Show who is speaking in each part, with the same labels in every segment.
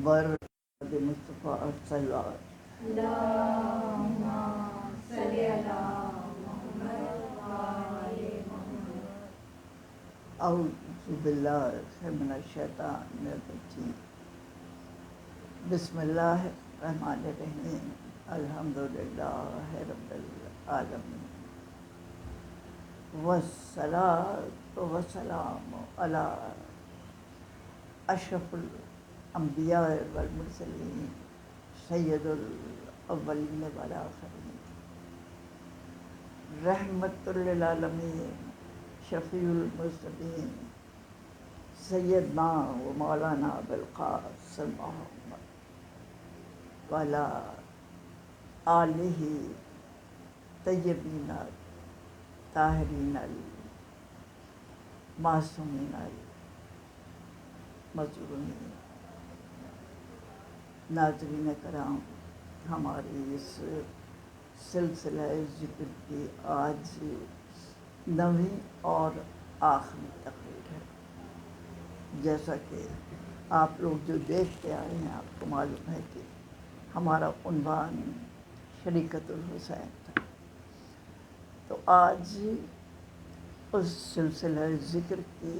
Speaker 1: برد مصطفیٰ صلی اللہ
Speaker 2: اللہم صلی علی محمد وآل محمد.
Speaker 1: اعوذ باللہ من الشیطان الرجیم. بسم اللہ الرحمن الرحیم. الحمدللہ رب العالمین والصلاۃ والسلام علی اشرف الانبیاء والمرسلین سید الاولین والآخرین رحمت للعالمین شفیع المذنبین سیدنا و مولانا ابوالقاسم محمد وعلی آلہ طیبین طاہرین المعصومین المظلومین. ناظرین کرام، ہماری اس سلسلہ ذکر کی آج 9ویں اور آخری تقریر ہے. جیسا کہ آپ لوگ جو دیکھتے آئے ہیں، آپ کو معلوم ہے کہ ہمارا عنوان شریکت الحسین تھا. تو آج اس سلسلہ ذکر کی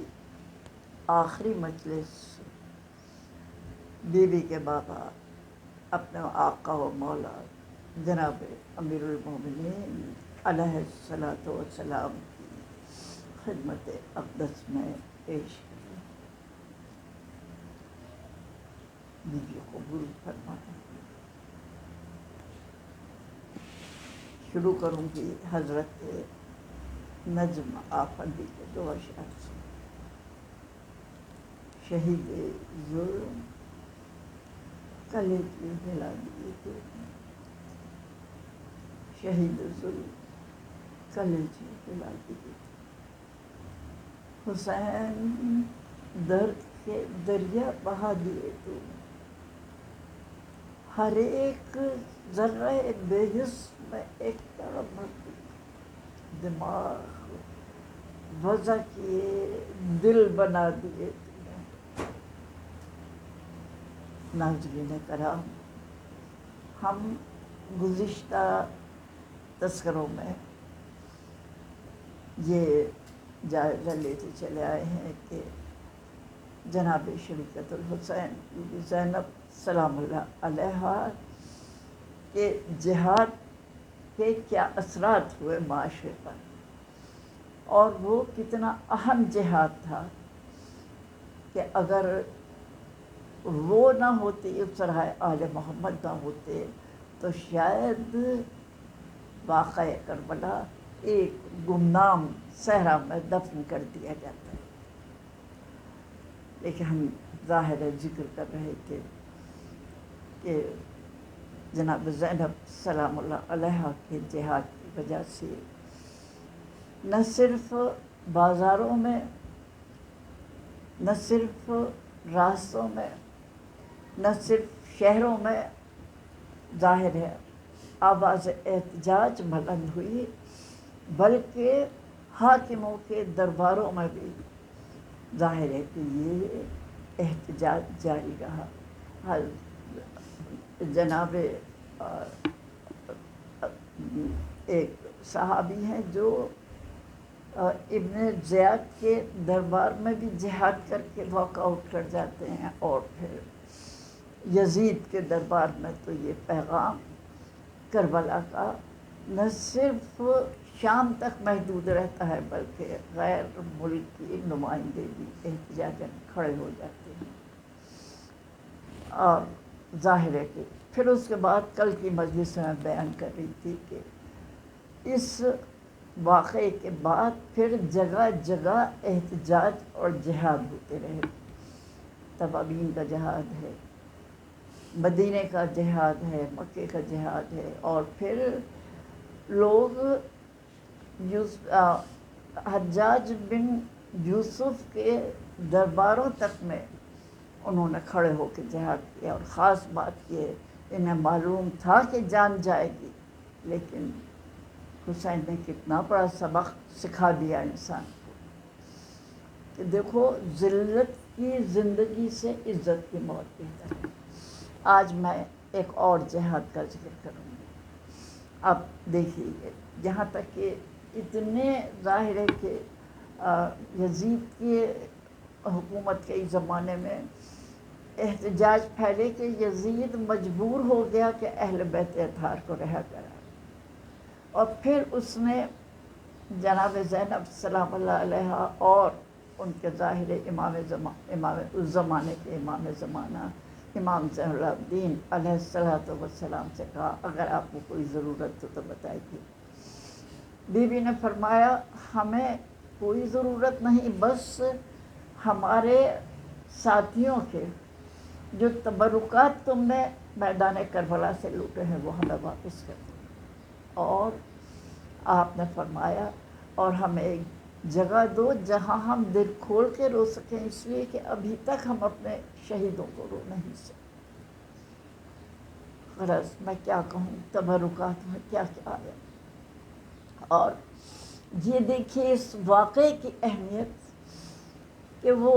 Speaker 1: آخری مجلس بیوی کے بابا اپنے آقا و مولا جناب امیر المومنین علیہ الصلاۃ والسلام کی خدمت اقدس میں پیش کی. بیوی قبول فرمائیں. شروع کروں گی حضرت نجم آفندی کے دو اشعار سے. شہید ظلم کلیجی ہلا دیے تھے، شہید ظلم کلیجی ہلا دیے تھے. حسین درد کے دریا بہا دیے تو، ہر ایک ذرہ بے حس میں ایک تڑپ دماغ وضع کیے دل بنا دیے. ناظرین کرام، ہم گزشتہ تذکروں میں یہ جائزہ لیتے چلے آئے ہیں کہ جناب شریکت الحسین زینب سلام اللہ علیہ کے جہاد کے کیا اثرات ہوئے معاشرے پر، اور وہ کتنا اہم جہاد تھا کہ اگر وہ نہ ہوتی، اسرائے آل محمد نہ ہوتے تو شاید واقعہ کربلا ایک گمنام صحرا میں دفن کر دیا جاتا ہے. لیکن ہم ظاہر ذکر کر رہے تھے کہ جناب زینب سلام اللہ علیہ کے جہاد کی وجہ سے نہ صرف بازاروں میں، نہ صرف راستوں میں، نہ صرف شہروں میں ظاہر ہے آواز احتجاج بلند ہوئی، بلکہ حاکموں کے درباروں میں بھی ظاہر ہے کہ یہ احتجاج جاری رہا. جناب ایک صحابی ہیں جو ابن زیاد کے دربار میں بھی جہاد کر کے واک آؤٹ کر جاتے ہیں، اور پھر یزید کے دربار میں تو یہ پیغام کربلا کا نہ صرف شام تک محدود رہتا ہے بلکہ غیر ملکی نمائندے بھی احتجاجاً کھڑے ہو جاتے ہیں. اور ظاہر ہے کہ پھر اس کے بعد کل کی مجلس میں بیان کر رہی تھی کہ اس واقعے کے بعد پھر جگہ جگہ احتجاج اور جہاد ہوتے رہے. تبابین کا جہاد ہے، مدینے کا جہاد ہے، مکے کا جہاد ہے، اور پھر لوگ حجاج بن یوسف کے درباروں تک میں انہوں نے کھڑے ہو کے جہاد کیا. اور خاص بات یہ، انہیں معلوم تھا کہ جان جائے گی، لیکن حسین نے کتنا بڑا سبق سکھا دیا انسان کو کہ دیکھو ذلت کی زندگی سے عزت کی موت بہتر ہے. آج میں ایک اور جہاد کا ذکر کروں گی. اب دیکھیے جہاں تک کہ اتنے ظاہر ہے کہ یزید کی حکومت کے زمانے میں احتجاج پھیلے کہ یزید مجبور ہو گیا کہ اہل بیت اطہار کو رہا کرا، اور پھر اس نے جناب زینب سلام اللہ علیہ اور ان کے ظاہر امام اس زمانے کے امام زمانہ امام زین العابدین علیہ الصلوۃ والسلام سے کہا اگر آپ کو کوئی ضرورت ہو تو بتائیے. بی بی نے فرمایا ہمیں کوئی ضرورت نہیں، بس ہمارے ساتھیوں کے جو تبرکات تم نے میدان کربلا سے لوٹے ہیں وہ ہمیں واپس کر دو. اور آپ نے فرمایا اور ہمیں ایک جگہ دو جہاں ہم دل کھول کے رو سکیں، اس لیے کہ ابھی تک ہم اپنے شہیدوں کو رو نہیں سکے. غرض میں کیا کہوں، تبرکات میں کیا کیا آیا. اور یہ دیکھیے اس واقعے کی اہمیت کہ وہ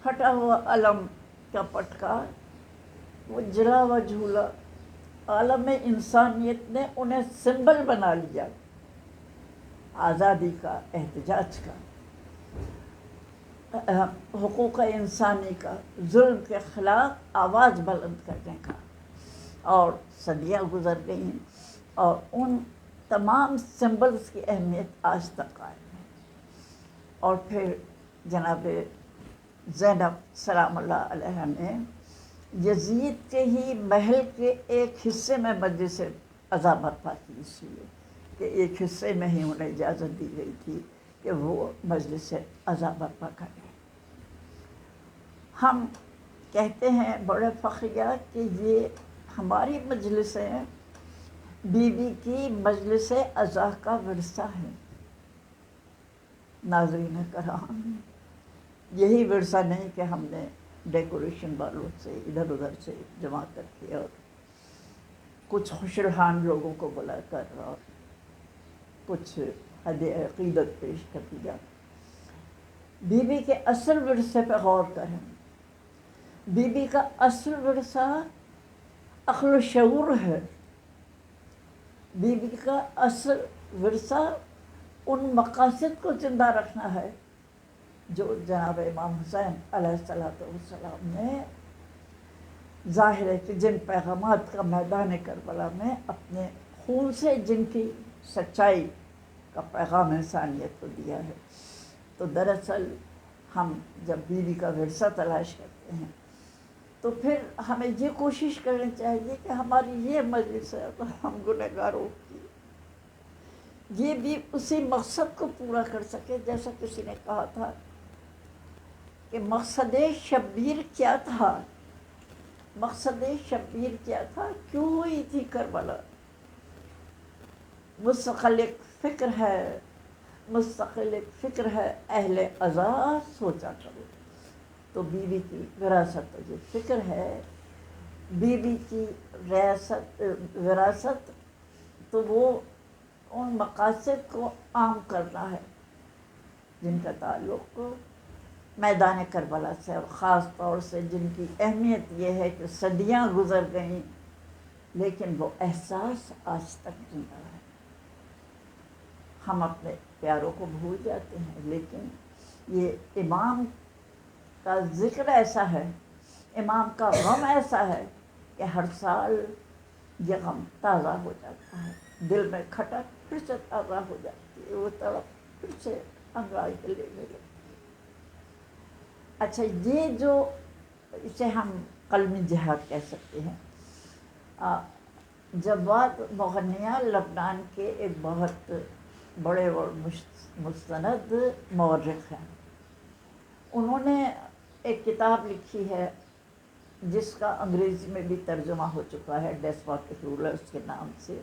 Speaker 1: پھٹا ہوا علم کا پٹکا، وہ جلا ہوا جھولا، عالم انسانیت نے انہیں سمبل بنا لیا آزادی کا، احتجاج کا، حقوق انسانی کا، ظلم کے خلاف آواز بلند کرنے کا. اور صدیاں گزر گئیں اور ان تمام سمبلز کی اہمیت آج تک قائم ہے. اور پھر جناب زینب سلام اللہ علیہ نے یزید کے ہی محل کے ایک حصے میں مجلس عزا برپا کی، اس لیے کہ ایک حصے میں ہی انہیں اجازت دی گئی تھی کہ وہ مجلس عزا برپا کریں. ہم کہتے ہیں بڑے فخریہ کہ یہ ہماری مجلسیں بی بی کی مجلس عزا کا ورثہ ہے. ناظرین کرام، یہی ورثہ نہیں کہ ہم نے ڈیکوریشن والوں سے ادھر ادھر سے جمع کر کے اور کچھ خوش رحان لوگوں کو بلا کر اور کچھ ہدیہ عقیدت پیش کر دیا. بی بی کے اصل ورثے پہ غور کریں. بی بی کا اصل ورثہ عقل و شعور ہے. بی بی کا اصل ورثہ ان مقاصد کو زندہ رکھنا ہے جو جناب امام حسین علیہ السلام نے ظاہر ہے کہ جن پیغامات کا میدان کربلا میں اپنے خون سے جن کی سچائی کا پیغام انسانیت کو دیا ہے. تو دراصل ہم جب بی بی کا ورثہ تلاش کرتے ہیں تو پھر ہمیں یہ کوشش کرنی چاہیے کہ ہماری یہ مجلس ہے تو ہم گنہگاروں کی یہ بھی اسی مقصد کو پورا کر سکے جیسا کسی نے کہا تھا کہ مقصد شبیر کیا تھا. مقصد شبیر کیا تھا، کیوں ہوئی تھی کربلا. مستقلق فکر ہے، مستقلق فکر ہے اہل عزا سوچا کرو. تو بی بی کی وراثت یہ فکر ہے، بی بی کی وراثت تو وہ ان مقاصد کو عام کرنا ہے جن کا تعلق میدان کربلا سے، اور خاص طور سے جن کی اہمیت یہ ہے کہ صدیاں گزر گئیں لیکن وہ احساس آج تک زندہ ہے. ہم اپنے پیاروں کو بھول جاتے ہیں، لیکن یہ امام کا ذکر ایسا ہے، امام کا غم ایسا ہے کہ ہر سال یہ غم تازہ ہو جاتا ہے. دل میں کھٹک پھر سے تازہ ہو جاتی ہے، وہ تڑپ پھر سے انگڑائی کے لینے لگتی. اچھا، یہ جو اسے ہم قلمی جہاد کہہ سکتے ہیں. جواد مغنیہ لبنان کے ایک بہت بڑے اور مستند مورخ ہیں. انہوں نے ایک کتاب لکھی ہے جس کا انگریزی میں بھی ترجمہ ہو چکا ہے، ڈیسپوٹک رولرز کے نام سے.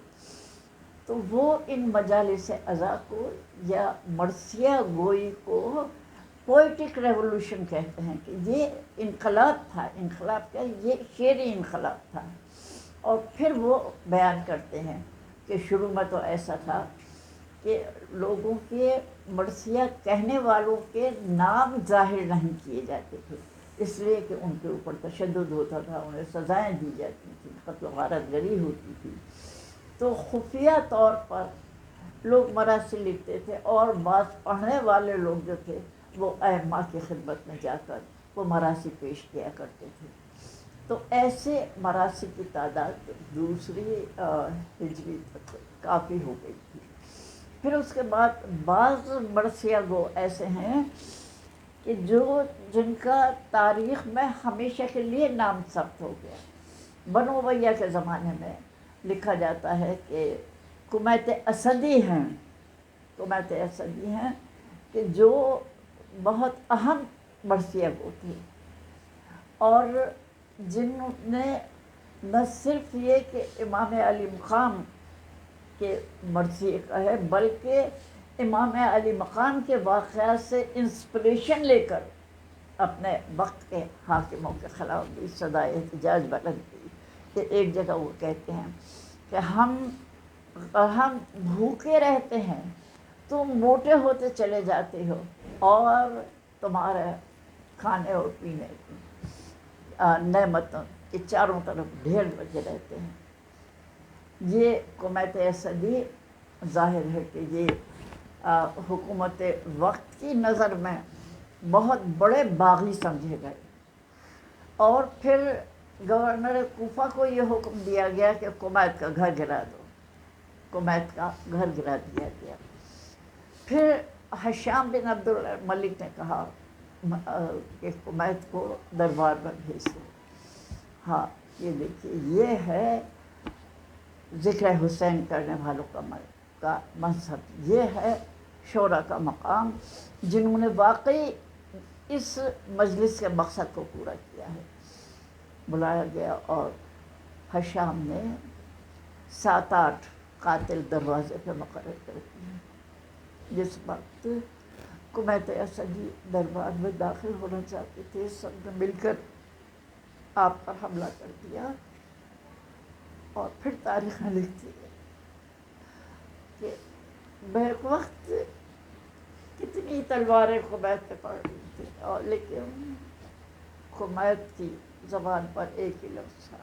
Speaker 1: تو وہ ان مجالس عزا کو یا مرثیہ گوئی کو پوئٹک ریولوشن کہتے ہیں کہ یہ انقلاب تھا. انقلاب کیا، یہ شعری انقلاب تھا. اور پھر وہ بیان کرتے ہیں کہ شروع میں تو ایسا تھا کہ لوگوں کے مرثیہ کہنے والوں کے نام ظاہر نہیں کیے جاتے تھے، اس لیے کہ ان کے اوپر تشدد ہوتا تھا، انہیں سزائیں دی جاتی تھیں، قتل و غارت گری ہوتی تھی. تو خفیہ طور پر لوگ مراثی لکھتے تھے، اور بعض پڑھنے والے لوگ جو تھے وہ ائمہ کی خدمت میں جا کر وہ مراثی پیش کیا کرتے تھے. تو ایسے مراثی کی تعداد دوسری ہجری تک کافی ہو گئی تھی. پھر اس کے بعد بعض مرثیہ گو ایسے ہیں کہ جن کا تاریخ میں ہمیشہ کے لیے نام ثبت ہو گیا. بنو امیہ کے زمانے میں لکھا جاتا ہے کہ کمیت اسدی ہیں، کمیت اسدی ہیں کہ جو بہت اہم مرثیہ گو تھے، اور جنہوں نے نہ صرف یہ کہ امام علی مقام کے مرثیے کا ہے، بلکہ امام علی مقام کے واقعات سے انسپریشن لے کر اپنے وقت کے حاکموں کے خلاف بھی صدائے احتجاج بلند کی. کہ ایک جگہ وہ کہتے ہیں کہ ہم بھوکے رہتے ہیں، تم موٹے ہوتے چلے جاتے ہو، اور تمہارے کھانے اور پینے کی نعمتوں کے چاروں طرف ڈھیر لگے رہتے ہیں. یہ کمیت اسدی ظاہر ہے کہ یہ حکومت وقت کی نظر میں بہت بڑے باغی سمجھے گئے. اور پھر گورنر کوفہ کو یہ حکم دیا گیا کہ کمیت کا گھر گرا دو، کمیت کا گھر گرا دیا گیا. پھر ہشام بن عبد الملک نے کہا کہ کمیت کو دربار میں بھیج دو. ہاں یہ دیکھیے، یہ ہے ذکر حسین کرنے والوں کا مذہب، یہ ہے شورا کا مقام، جنہوں نے واقعی اس مجلس کے مقصد کو پورا کیا ہے. بلایا گیا اور ہشام نے 7-8 قاتل دروازے پہ مقرر کر دیے. جس وقت کمیت اسدی دربار میں داخل ہونا چاہتے تھے، سب نے مل کر آپ پر حملہ کر دیا. اور پھر تاریخ میں لکھتی ہے کہ بیک وقت کتنی تلواریں کمیت پہ پڑ رہی تھیں، اور لیکن کمیت کی زبان پر ایک ہی لفظ تھا،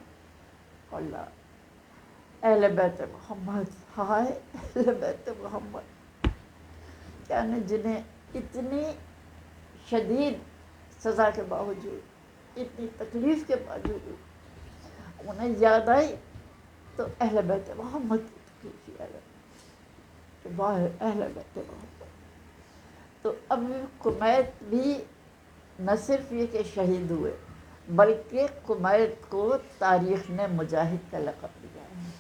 Speaker 1: اللہ. اہل بیت محمد، ہائے اہل بیت محمد، یعنی جنہیں اتنی شدید سزا کے باوجود، اتنی تکلیف کے باوجود انہیں یاد آئی تو اہل بیت محمد کی تکلیف یاد آئی کہ واہ اہل بیت محمد. تو اب کمیت بھی نہ صرف یہ کہ شہید ہوئے، بلکہ کمیت کو تاریخ نے مجاہد کا لقب دیا ہے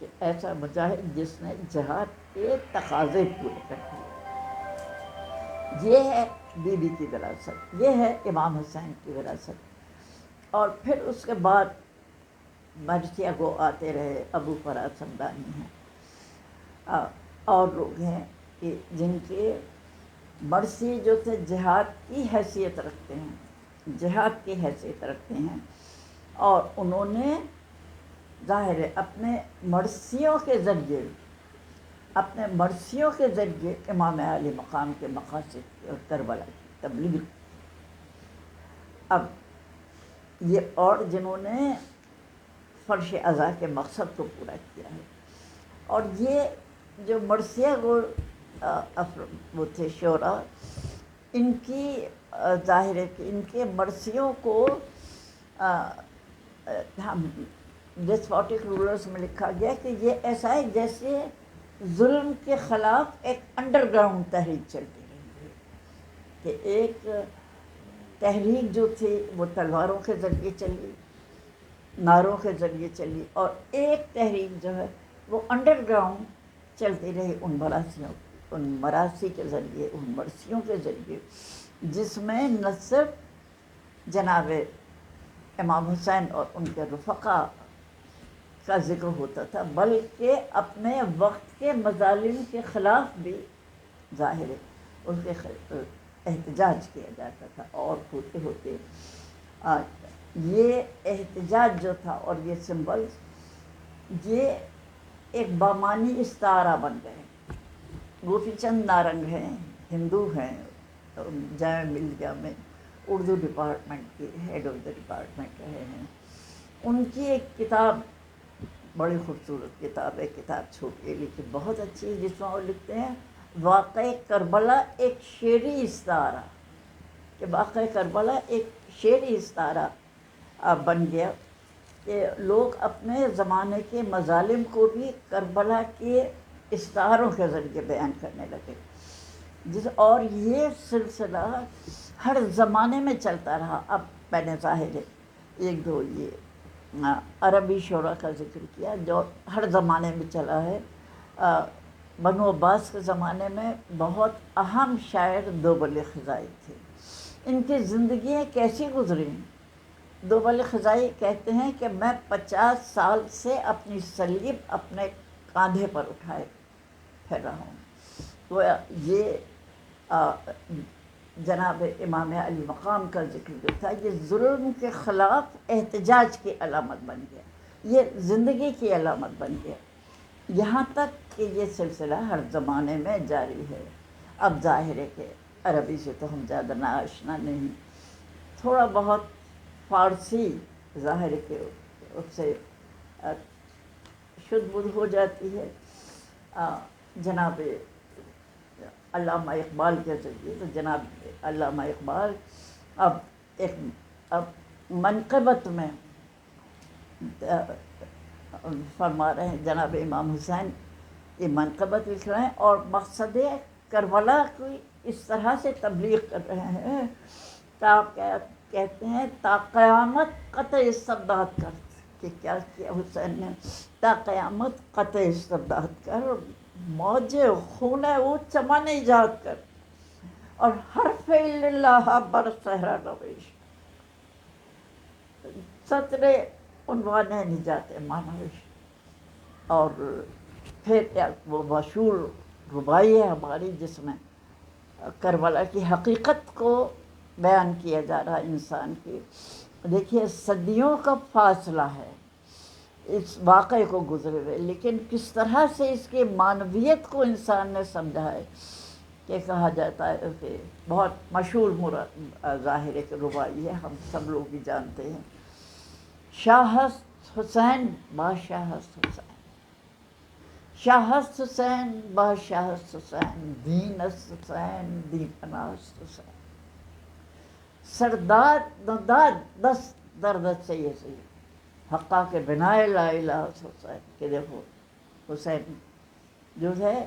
Speaker 1: کہ ایسا مجاہد جس نے جہاد کے تقاضے پورے کر دیے. یہ ہے بی بی کی وراثت، یہ ہے امام حسین کی وراثت. اور پھر اس کے بعد مرثیہ گو آتے رہے. ابو فرات سمدانی ہیں، اور لوگ ہیں کہ جن کے مرثی جو تھے جہاد کی حیثیت رکھتے ہیں، جہاد کی حیثیت رکھتے ہیں، اور انہوں نے ظاہر ہے اپنے مرثیوں کے ذریعے امام علی مقام کے مقاصد اور کربلا کی تبلیغ. اب یہ اور جنہوں نے فرش ازا کے مقصد کو پورا کیا ہے. اور یہ جو مرثیہ گو وہ تھے شورا، ان کی ظاہر ہے کہ ان کے مرثیوں کو ہم ڈسپوٹک رولرز میں لکھا گیا کہ یہ ایسا ہے جیسے ظلم کے خلاف ایک انڈر گراؤنڈ تحریک چلتی رہی ہے. کہ ایک تحریک جو تھی وہ تلواروں کے ذریعے چلی، نعروں کے ذریعے چلی، اور ایک تحریک جو ہے وہ انڈر گراؤنڈ چلتی رہی ان مراثی کے ذریعے، ان مرثیوں کے ذریعے، جس میں نہ صرف جناب امام حسین اور ان کے رفقا کا ذکر ہوتا تھا، بلکہ اپنے وقت کے مظالم کے خلاف بھی ظاہر ان کے احتجاج کیا جاتا تھا. اور ہوتے ہوتے یہ احتجاج جو تھا اور یہ سمبلز، یہ ایک بامانی استعارہ بن گئے. گوپی چند نارنگ ہیں، ہندو ہیں، جامعہ ملیہ میں اردو ڈپارٹمنٹ کے ہیڈ آف دا ڈپارٹمنٹ رہے ہیں. ان کی ایک کتاب بڑی خوبصورت کتاب ہے، کتاب چھوٹی ہے لیکن بہت اچھی ہے، جس میں وہ لکھتے ہیں واقعہ کربلا ایک شعری استعارہ، کہ واقعہ کربلا ایک شعری استعارہ بن گیا کہ لوگ اپنے زمانے کے مظالم کو بھی کربلا کے استعاروں کے ذریعے بیان کرنے لگے. اور یہ سلسلہ ہر زمانے میں چلتا رہا. اب میں نے ظاہر ہے ایک دو یہ عربی شعراء کا ذکر کیا جو ہر زمانے میں چلا ہے. بنو عباس کے زمانے میں بہت اہم شاعر دوبل خزائی تھے. ان کی زندگیاں کیسی گزری؟ دوبل خزائی کہتے ہیں کہ میں 50 سال سے اپنی صلیب اپنے کاندھے پر اٹھائے پھر رہا ہوں. تو یہ جناب امام علی مقام کا ذکر جو تھا یہ ظلم کے خلاف احتجاج کی علامت بن گیا، یہ زندگی کی علامت بن گیا، یہاں تک کہ یہ سلسلہ ہر زمانے میں جاری ہے. اب ظاہر ہے کہ عربی سے تو ہم زیادہ ناآشنا نہیں، تھوڑا بہت فارسی ظاہر ہے کہ اس سے شدھ بدھ ہو جاتی ہے. جناب علامہ اقبال کے ذریعے تو جناب علامہ اقبال اب منقبت میں فرما رہے ہیں، جناب امام حسین یہ منقبت لکھ رہے ہیں اور مقصد کربلا کی اس طرح سے تبلیغ کر رہے ہیں کہتے ہیں تا قیامت قطع استبداد کر، کہ کیا کیا حسین نے؟ تا قیامت قطع استبداد کر، موج خون او چمن ایجاد کر، اور حرف اللہ بر صحرا نویش، سطر عنوان نجات مانوش. اور پھر وہ مشہور رباعی ہے ہماری جس میں کربلا کی حقیقت کو بیان کیا جا رہا ہے انسان کی. دیکھیے صدیوں کا فاصلہ ہے اس واقعے کو گزرے ہوئے، لیکن کس طرح سے اس کی معنویت کو انسان نے سمجھا ہے کہ کہا جاتا ہے کہ بہت مشہور ظاہر ہے کہ رباعی ہے، ہم سب لوگ بھی جانتے ہیں. شاہست حسین با شاہست حسین، شاہست حسین با شاہست حسین، دین است حسین دین پناست حسین، سرداد نداد دست درد سے یہ سی حقا کے بنائے لا الہ حسین. کہ دیکھو حسین جو ہے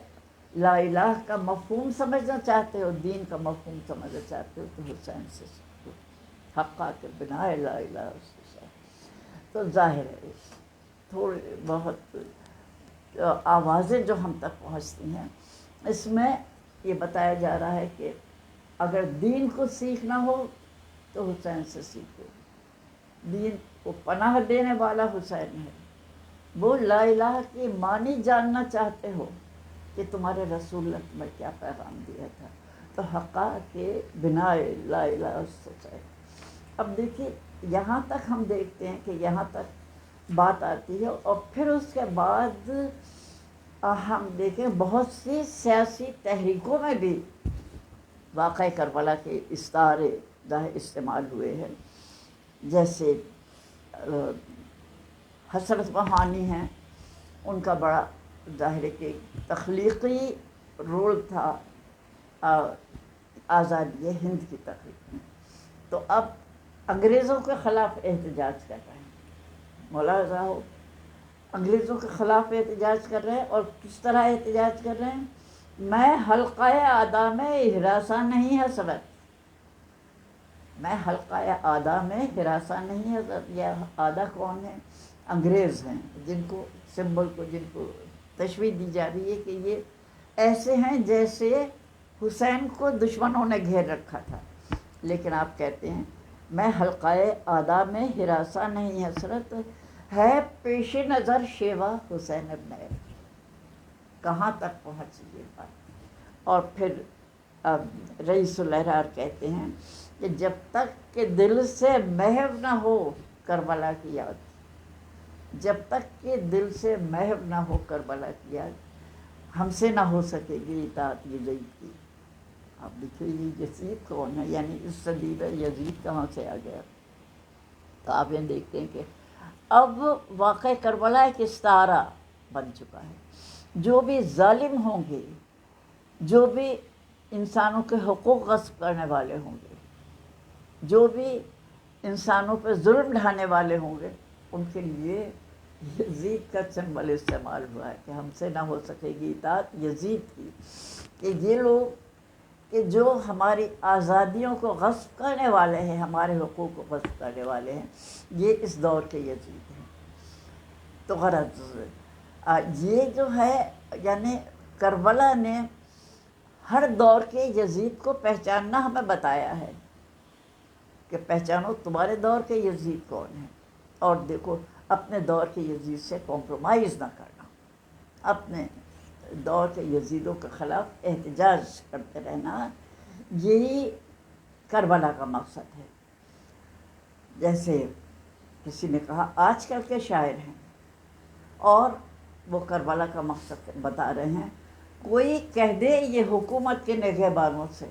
Speaker 1: لا الہ کا مفہوم سمجھنا چاہتے ہو، دین کا مفہوم سمجھنا چاہتے ہو تو حسین سے سیکھو، حقا کے بنائے لا الہ حسین. تو ظاہر ہے تھوڑی بہت آوازیں جو ہم تک پہنچتی ہیں اس میں یہ بتایا جا رہا ہے کہ اگر دین کو سیکھنا ہو تو حسین سے سیکھو. دین کو پناہ دینے والا حسین ہے. وہ لا الہ کی معنی جاننا چاہتے ہو کہ تمہارے رسول نے تمہیں کیا پیغام دیا تھا تو حقا کے بنا لا الہ حسین. اب دیکھیے یہاں تک ہم دیکھتے ہیں کہ یہاں تک بات آتی ہے اور پھر اس کے بعد ہم دیکھیں بہت سی سیاسی تحریکوں میں بھی واقعہ کربلا کے استعارے استعمال ہوئے ہیں. جیسے حسرت بہانی ہیں، ان کا بڑا ظاہر ہے کہ تخلیقی رول تھا آزادی ہند کی تحریک میں. تو اب انگریزوں کے خلاف احتجاج کر رہے ہیں، ملاحظہ ہو انگریزوں کے خلاف احتجاج کر رہے ہیں. اور کس طرح احتجاج کر رہے ہیں؟ میں حلقہ اعداء میں ہراساں نہیں حسرت، میں حلقہ اعداء میں ہراساں نہیں حسرت. یہ اعداء کون ہیں؟ انگریز ہیں، جن کو سمبل کو جن کو تشبیہ دی جا رہی ہے کہ یہ ایسے ہیں جیسے حسین کو دشمنوں نے گھیر رکھا تھا. لیکن آپ کہتے ہیں میں حلقہ اعداء میں ہراساں نہیں حسرت، ہے پیش نظر شیوا حسین ابن علی. کہاں تک پہنچی یہ بات؟ اور پھر رئیس الاحرار کہتے ہیں کہ جب تک کہ دل سے محو نہ ہو کربلا کی یاد، جب تک کہ دل سے محو نہ ہو کربلا کی یاد، ہم سے نہ ہو سکے گی اطاعت یزید کی. آپ دیکھیے یہ یزید کون ہے، یعنی اس صدی میں یزید کہاں سے آ گیا؟ تو آپ یہ دیکھتے ہیں کہ اب واقع کربلا ایک استعارہ بن چکا ہے۔ جو بھی ظالم ہوں گے، جو بھی انسانوں کے حقوق غصب کرنے والے ہوں گے، جو بھی انسانوں پہ ظلم ڈھانے والے ہوں گے، ان کے لیے یزید کا سمبل استعمال ہوا ہے کہ ہم سے نہ ہو سکے گی اطاعت یزید کی، کہ یہ لوگ کہ جو ہماری آزادیوں کو غصب کرنے والے ہیں، ہمارے حقوق کو غصب کرنے والے ہیں، یہ اس دور کے یزید ہیں۔ تو غرض یہ جو ہے یعنی کربلا نے ہر دور کے یزید کو پہچاننا ہمیں بتایا ہے کہ پہچانو تمہارے دور کے یزید کون ہیں، اور دیکھو اپنے دور کے یزید سے کمپرومائز نہ کرنا، اپنے دور کے یزیدوں کے خلاف احتجاج کرتے رہنا، یہی کربلا کا مقصد ہے۔ جیسے کسی نے کہا آج کل کے شاعر ہیں اور وہ کربلا کا مقصد بتا رہے ہیں، کوئی کہہ دے یہ حکومت کے نگہبانوں سے،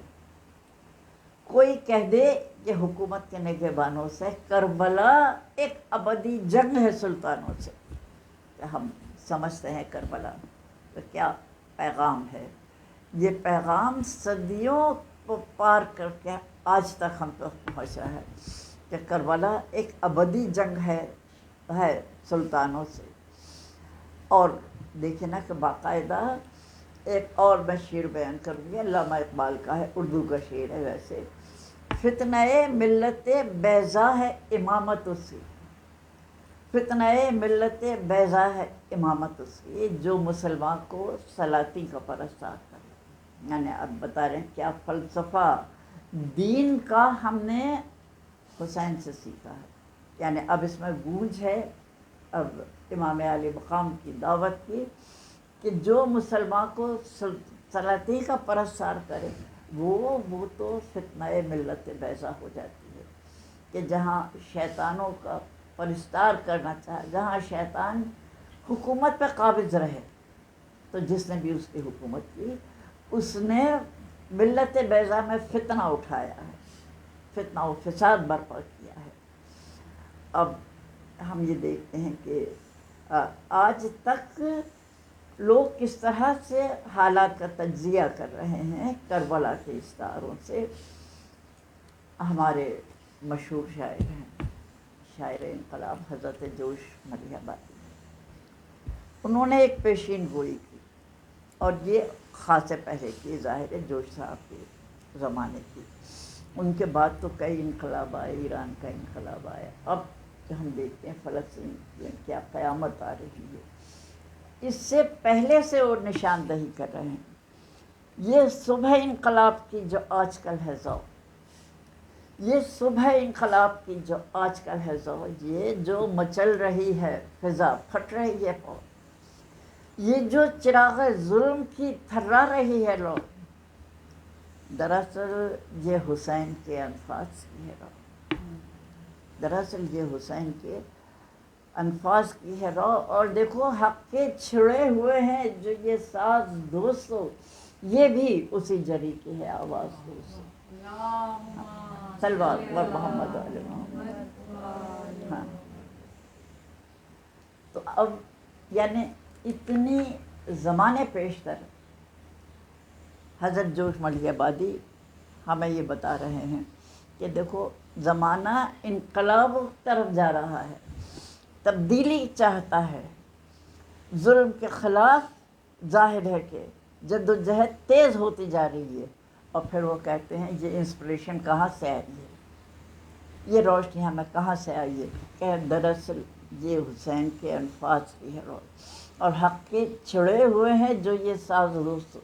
Speaker 1: کوئی کہہ دے یہ حکومت کے نگہبانوں سے، کربلا ایک ابدی جنگ ہے سلطانوں سے۔ ہم سمجھتے ہیں کربلا تو کیا پیغام ہے، یہ پیغام صدیوں کو پار کر کے آج تک ہم تک پہنچ رہا ہے کہ کربلا ایک ابدی جنگ ہے سلطانوں سے۔ اور دیکھیں نا کہ باقاعدہ ایک اور میں شعر بیان کروں گی، علامہ اقبال کا ہے، اردو کا شعر ہے ویسے، فتنہ ملت بیضا ہے امامت اس کی، فتنہ ملت بیضا ہے امامت اس کی، جو مسلمان کو سلاطین کا پرستار کرے۔ یعنی اب بتا رہے ہیں کیا فلسفہ دین کا ہم نے حسین سے سیکھا ہے، یعنی اب اس میں گونج ہے اب امام علی مقام کی دعوت کی کہ جو مسلمان کو سلاطین کا پرستار کرے وہ تو فتنہ ملت بیضا ہو جاتی ہے، کہ جہاں شیطانوں کا پرستار کرنا چاہے، جہاں شیطان حکومت پہ قابض رہے، تو جس نے بھی اس کی حکومت کی اس نے ملت بیضا میں فتنہ اٹھایا ہے، فتنہ و فساد برپا کیا ہے۔ اب ہم یہ دیکھتے ہیں کہ آج تک لوگ کس طرح سے حالات کا تجزیہ کر رہے ہیں کربلا کے استعاروں سے۔ ہمارے مشہور شاعر ہیں، شاعر انقلاب حضرت جوش ملیح آبادی، انہوں نے ایک پیشین گوئی کی، اور یہ خاصے پہلے کی، ظاہر ہے جوش صاحب کے زمانے کی، ان کے بعد تو کئی انقلاب آئے، ایران کا انقلاب آیا، اب ہم دیکھتے ہیں فلسطین میں کیا قیامت آ رہی ہے، اس سے پہلے سے وہ نشاندہی کر رہے ہیں۔ یہ صبح انقلاب کی جو آج کل ہے ذوق، یہ صبح انقلاب کی جو آج کل ہے ذوق، یہ جو مچل رہی ہے فضا، پھٹ رہی ہے پود، یہ جو چراغ ظلم کی تھرا رہی ہے لو، دراصل یہ حسین کے انفاس کی ہے رو، دراصل یہ حسین کے انفاس کی ہے رو۔ اور دیکھو حق کے چھڑے ہوئے ہیں جو یہ ساز دوستو، یہ بھی اسی جری کی ہے آواز دوستو، سلوات و محمد علیہ محمد۔ ہاں تو اب یعنی اتنی زمانے پیشتر حضرت جوش ملیح آبادی ہمیں یہ بتا رہے ہیں کہ دیکھو زمانہ انقلاب طرف جا رہا ہے، تبدیلی چاہتا ہے، ظلم کے خلاف ظاہر ہے کہ جد و جہد تیز ہوتی جا رہی ہے۔ اور پھر وہ کہتے ہیں یہ انسپریشن کہاں سے آئی ہے، یہ روشنی ہمیں کہاں سے آئی ہے، کہ دراصل یہ حسین کے انفاس کی ہے روشنی، اور حق کے چھڑے ہوئے ہیں جو یہ ساز دوستو،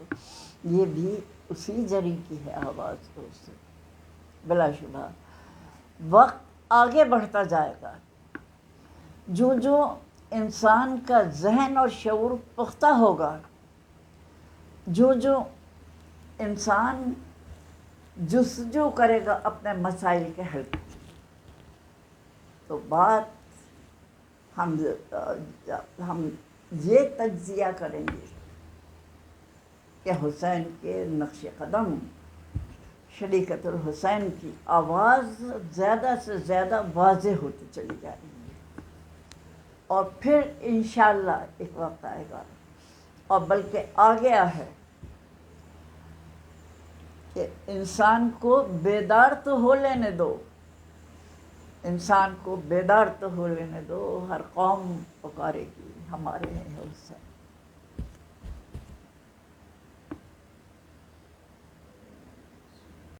Speaker 1: یہ بھی اسی جری کی ہے آواز دوستو۔ بلا شبہ وقت آگے بڑھتا جائے گا، جو انسان کا ذہن اور شعور پختہ ہوگا، جو انسان جستجو کرے گا اپنے مسائل کے حل کی، تو بات ہم یہ تجزیہ کریں گے کہ حسین کے نقش قدم شریکت الحسین کی آواز زیادہ سے زیادہ واضح ہوتی چلی جائے گی، اور پھر انشاءاللہ ایک وقت آئے گا، اور بلکہ آ گیا ہے، کہ انسان کو بیدار تو ہو لینے دو، انسان کو بیدار تو ہو لینے دو، ہر قوم پکارے گی ہمارے ہیں حسین۔